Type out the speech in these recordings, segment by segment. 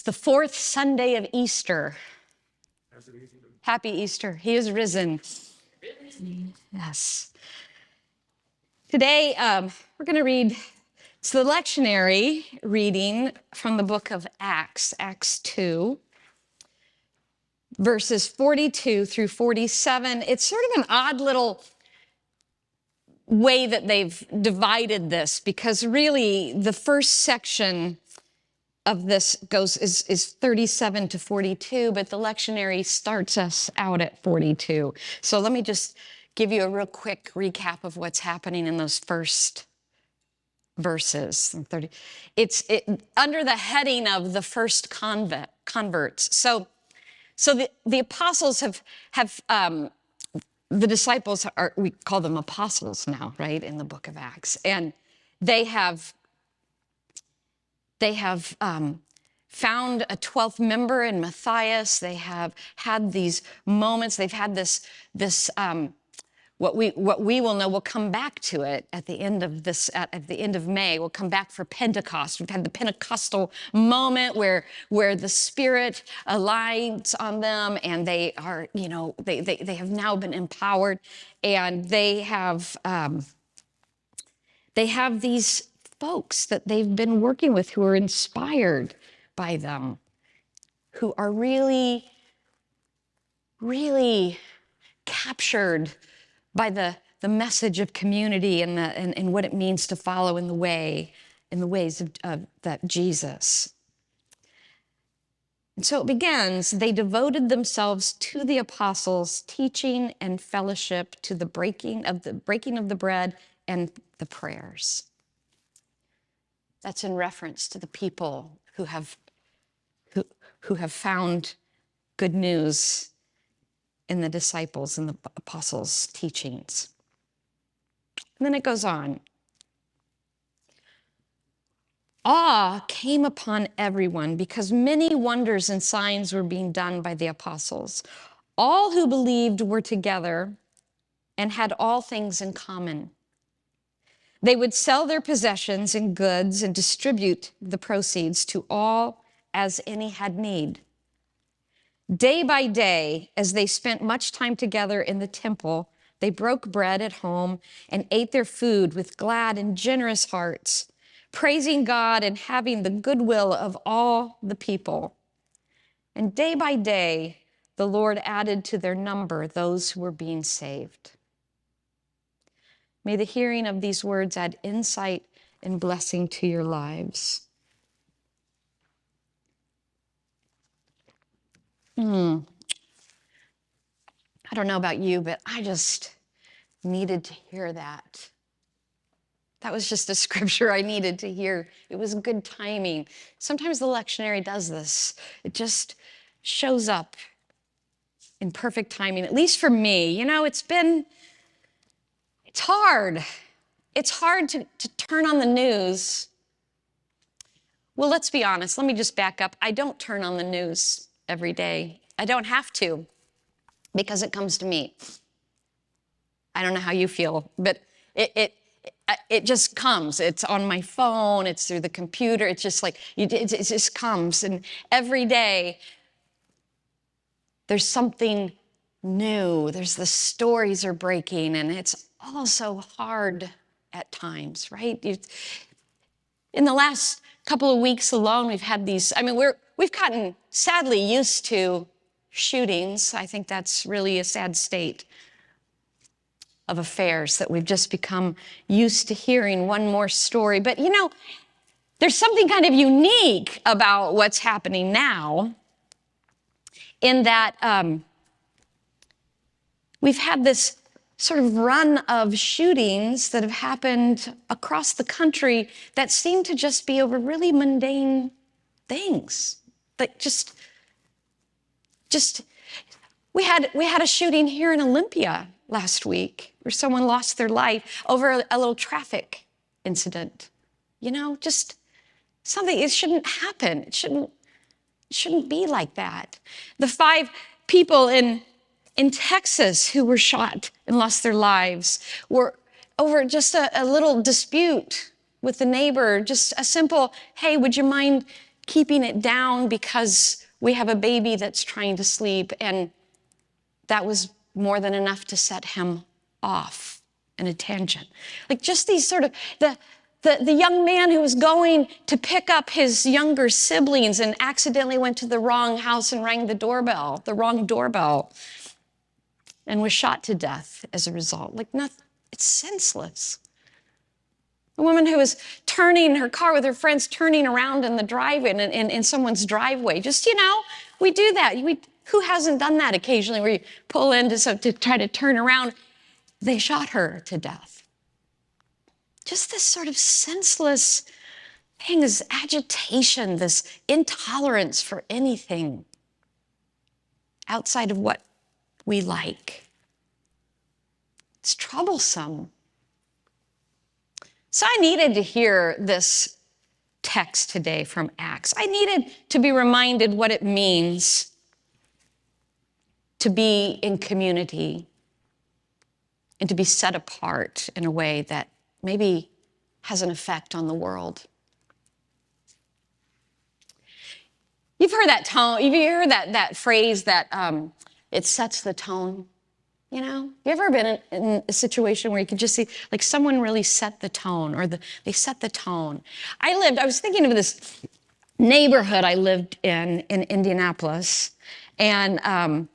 the fourth Sunday of Easter. Happy Easter. He is risen. Yes. Today, we're going to read, it's the lectionary reading from the book of Acts, Acts 2, verses 42 through 47. It's sort of an odd little way that they've divided this, because really the first section of this is 37 to 42, but the lectionary starts us out at 42. So let me just give you a real quick recap of what's happening in those first verses. It's under the heading of the first converts. So the apostles have the disciples are, we call them apostles now, right, in the book of Acts, and they have found a 12th member in Matthias. They have had these moments. They've had this what we will know. We'll come back to it at the end of this. At the end of May, we'll come back for Pentecost. We've had the Pentecostal moment where the Spirit aligns on them, and they are, they have now been empowered, and they have these folks that they've been working with who are inspired by them, who are really, really captured by the message of community and what it means to follow in the ways of that Jesus. And so it begins, they devoted themselves to the apostles' teaching and fellowship, to the breaking of the bread and the prayers. That's in reference to the people who have found good news in the disciples and the apostles' teachings. And then it goes on. Awe came upon everyone because many wonders and signs were being done by the apostles. All who believed were together and had all things in common. They would sell their possessions and goods and distribute the proceeds to all as any had need. Day by day, as they spent much time together in the temple, they broke bread at home and ate their food with glad and generous hearts, praising God and having the goodwill of all the people. And day by day, the Lord added to their number those who were being saved. May the hearing of these words add insight and blessing to your lives. I don't know about you, but I just needed to hear that. That was just a scripture I needed to hear. It was good timing. Sometimes the lectionary does this. It just shows up in perfect timing, at least for me. It's hard. It's hard to turn on the news. Well, let's be honest. Let me just back up. I don't turn on the news every day. I don't have to, because it comes to me. I don't know how you feel, but it just comes. It's on my phone. It's through the computer. It's just like, it just comes. And every day, there's something new. The stories are breaking, and it's all so hard at times, right? In the last couple of weeks alone, we've had these, we've gotten sadly used to shootings. I think that's really a sad state of affairs, that we've just become used to hearing one more story. But there's something kind of unique about what's happening now, in that we've had this sort of run of shootings that have happened across the country that seem to just be over really mundane things. Like just we had a shooting here in Olympia last week where someone lost their life over a little traffic incident. Just something. It shouldn't happen. It shouldn't be like that. The 5 people in Texas who were shot and lost their lives were over just a little dispute with the neighbor, just a simple, hey, would you mind keeping it down because we have a baby that's trying to sleep, and that was more than enough to set him off in a tangent. Like just these sort of, the young man who was going to pick up his younger siblings and accidentally went to the wrong house and rang the wrong doorbell, and was shot to death as a result. Like nothing, it's senseless. A woman who was turning her car with her friends, turning around in the driveway, in someone's driveway. Just, we do that. Who hasn't done that occasionally where you pull in to try to turn around? They shot her to death. Just this sort of senseless thing, this agitation, this intolerance for anything outside of what we like. It's troublesome. So I needed to hear this text today from Acts. I needed to be reminded what it means to be in community and to be set apart in a way that maybe has an effect on the world. You've heard that tone, you've heard that phrase that it sets the tone. You ever been in a situation where you could just see, like someone really set the tone, or they set the tone? I was thinking of this neighborhood I lived in Indianapolis, and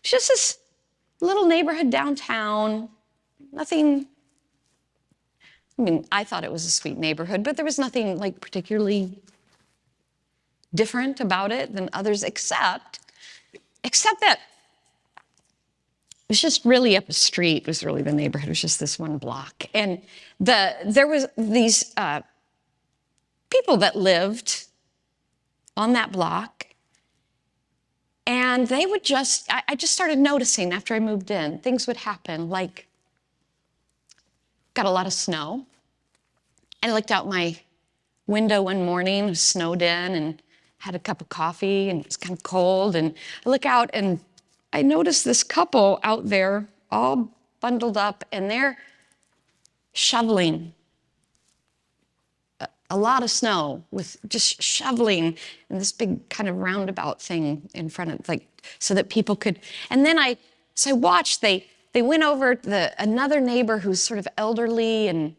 it's just this little neighborhood downtown, nothing, I thought it was a sweet neighborhood, but there was nothing like particularly different about it than others, except that it was just really up the street, was really the neighborhood. It was just this one block. And there was these people that lived on that block. And they would I just started noticing after I moved in, things would happen, like got a lot of snow. I looked out my window one morning, it was snowed in, and had a cup of coffee, and it was kind of cold. And I look out and I noticed this couple out there all bundled up, and they're shoveling a lot of snow, with just shoveling in this big kind of roundabout thing in front of, like, so that people could. And then I watched, they went over to another neighbor who's sort of elderly and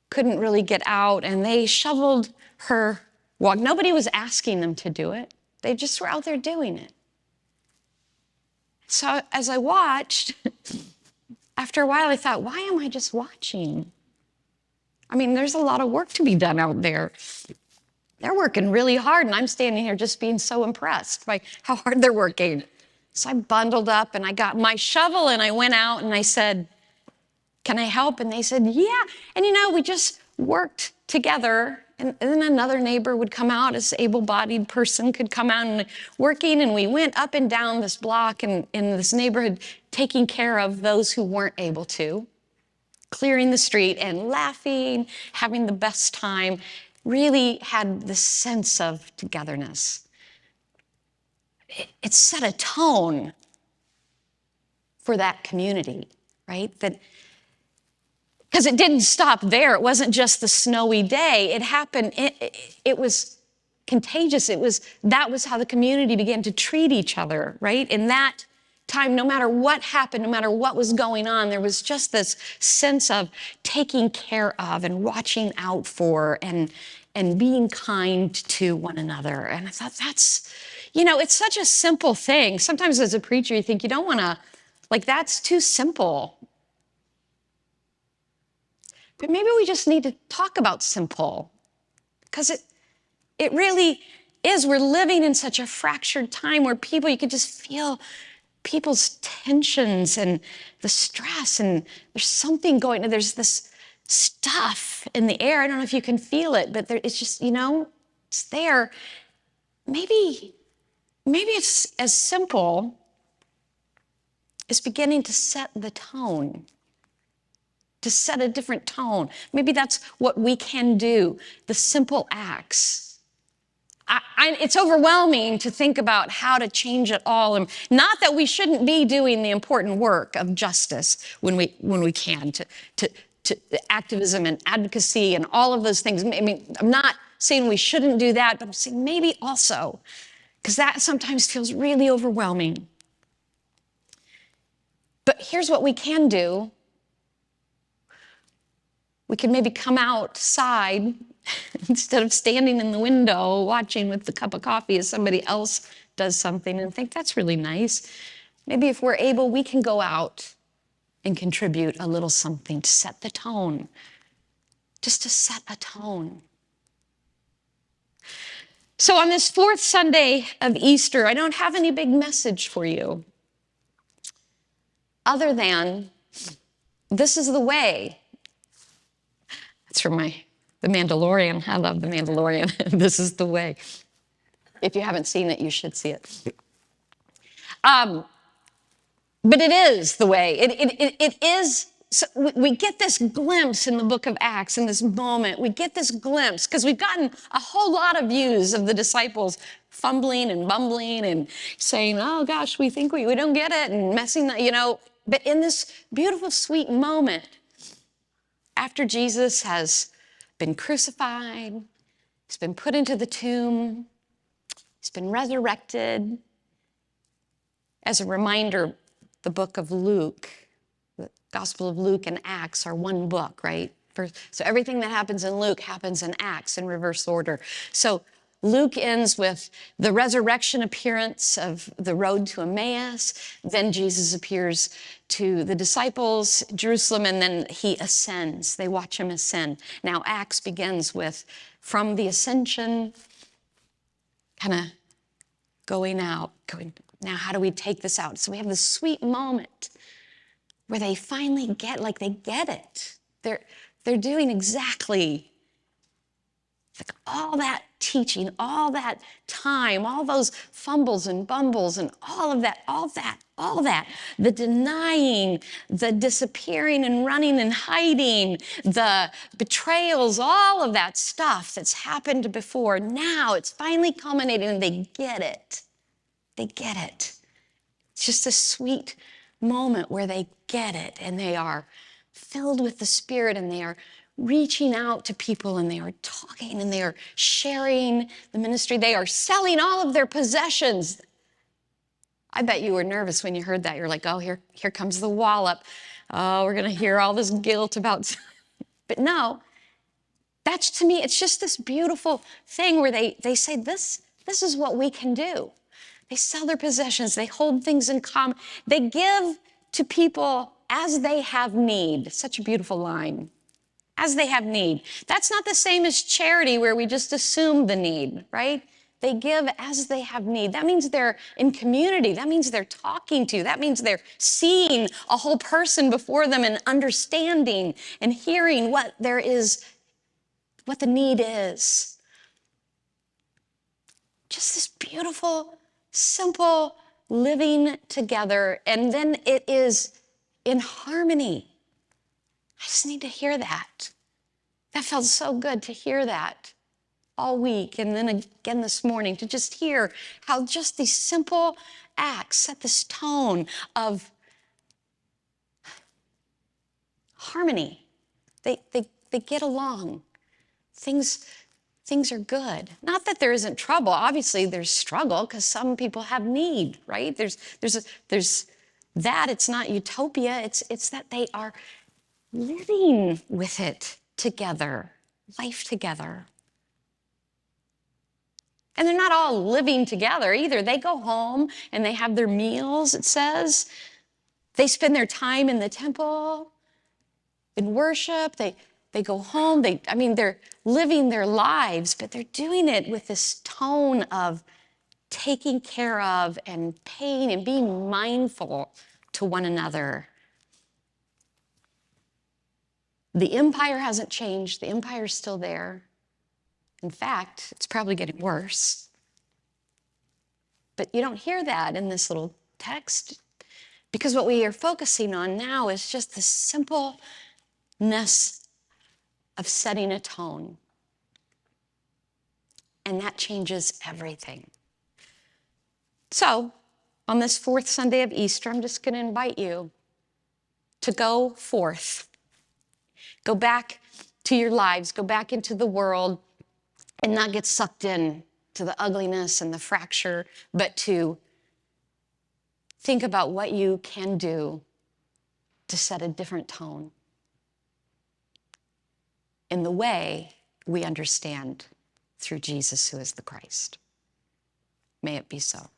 couldn't really get out, and they shoveled her walk. Nobody was asking them to do it. They just were out there doing it. So as I watched, after a while I thought, why am I just watching? There's a lot of work to be done out there. They're working really hard, and I'm standing here just being so impressed by how hard they're working. So I bundled up, and I got my shovel, and I went out, and I said, can I help? And they said, yeah. And we just worked together. And then another neighbor would come out, this able-bodied person could come out and working, and we went up and down this block in this neighborhood, taking care of those who weren't able to, clearing the street and laughing, having the best time, really had this sense of togetherness. It set a tone for that community, right? Because it didn't stop there. It wasn't just the snowy day. It happened, it was contagious. That was how the community began to treat each other, right? In that time, no matter what happened, no matter what was going on, there was just this sense of taking care of and watching out for and being kind to one another. And I thought that's, it's such a simple thing. Sometimes as a preacher, you think you don't want to, that's too simple. But maybe we just need to talk about simple, because it really is. We're living in such a fractured time where you could just feel people's tensions and the stress, and there's something going on. There's this stuff in the air. I don't know if you can feel it, but it's just, it's there. Maybe it's as simple as beginning to set the tone, to set a different tone. Maybe that's what we can do, the simple acts. It's overwhelming to think about how to change it all. And not that we shouldn't be doing the important work of justice when we can, to activism and advocacy and all of those things. I'm not saying we shouldn't do that, but I'm saying maybe also, because that sometimes feels really overwhelming. But here's what we can do. We can maybe come outside instead of standing in the window watching with the cup of coffee as somebody else does something and think that's really nice. Maybe if we're able, we can go out and contribute a little something to set the tone, just to set a tone. So on this fourth Sunday of Easter, I don't have any big message for you other than this is the way. That's from The Mandalorian. I love The Mandalorian. This is the way. If you haven't seen it, you should see it. But it is the way. It is. So we get this glimpse in the book of Acts in this moment. We get this glimpse because we've gotten a whole lot of views of the disciples fumbling and bumbling and saying, oh gosh, we think we don't get it, and messing, But in this beautiful, sweet moment, after Jesus has been crucified, he's been put into the tomb, he's been resurrected. As a reminder, the book of Luke, the Gospel of Luke and Acts are one book, right? So everything that happens in Luke happens in Acts in reverse order. So Luke ends with the resurrection appearance of the road to Emmaus. Then Jesus appears to the disciples, Jerusalem, and then he ascends. They watch him ascend. Now Acts begins with from the ascension, kind of going, now how do we take this out? So we have this sweet moment where they finally get it. They're doing exactly like all that teaching, all that time, all those fumbles and bumbles and all that, the denying, the disappearing and running and hiding, the betrayals, all of that stuff that's happened before. Now it's finally culminating and they get it. They get it. It's just a sweet moment where they get it and they are filled with the Spirit and they are reaching out to people and they are talking and they are sharing the ministry. They are selling all of their possessions. I bet you were nervous when you heard that. You're like, oh, here comes the wallop. Oh, we're going to hear all this guilt about. But no, that's, to me, it's just this beautiful thing where they say, this is what we can do. They sell their possessions. They hold things in common. They give to people as they have need. Such a beautiful line. As they have need. That's not the same as charity where we just assume the need, right? They give as they have need. That means they're in community. That means they're talking to. That means they're seeing a whole person before them and understanding and hearing what the need is. Just this beautiful, simple living together. And then it is in harmony. I just need to hear that. That felt so good to hear that all week and then again this morning, to just hear how just these simple acts set this tone of harmony. They get along. Things are good. Not that there isn't trouble. Obviously, there's struggle because some people have need, right? There's that. It's not utopia. It's that they are living with it together, life together. And they're not all living together either. They go home and they have their meals, it says. They spend their time in the temple, in worship. They go home. They're living their lives, but they're doing it with this tone of taking care of and paying and being mindful to one another. The empire hasn't changed. The empire's still there. In fact, it's probably getting worse. But you don't hear that in this little text because what we are focusing on now is just the simpleness of setting a tone. And that changes everything. So, on this fourth Sunday of Easter, I'm just going to invite you to go forth. Go back to your lives. Go back into the world. and not get sucked in to the ugliness and the fracture, but to think about what you can do to set a different tone in the way we understand through Jesus, who is the Christ. May it be so.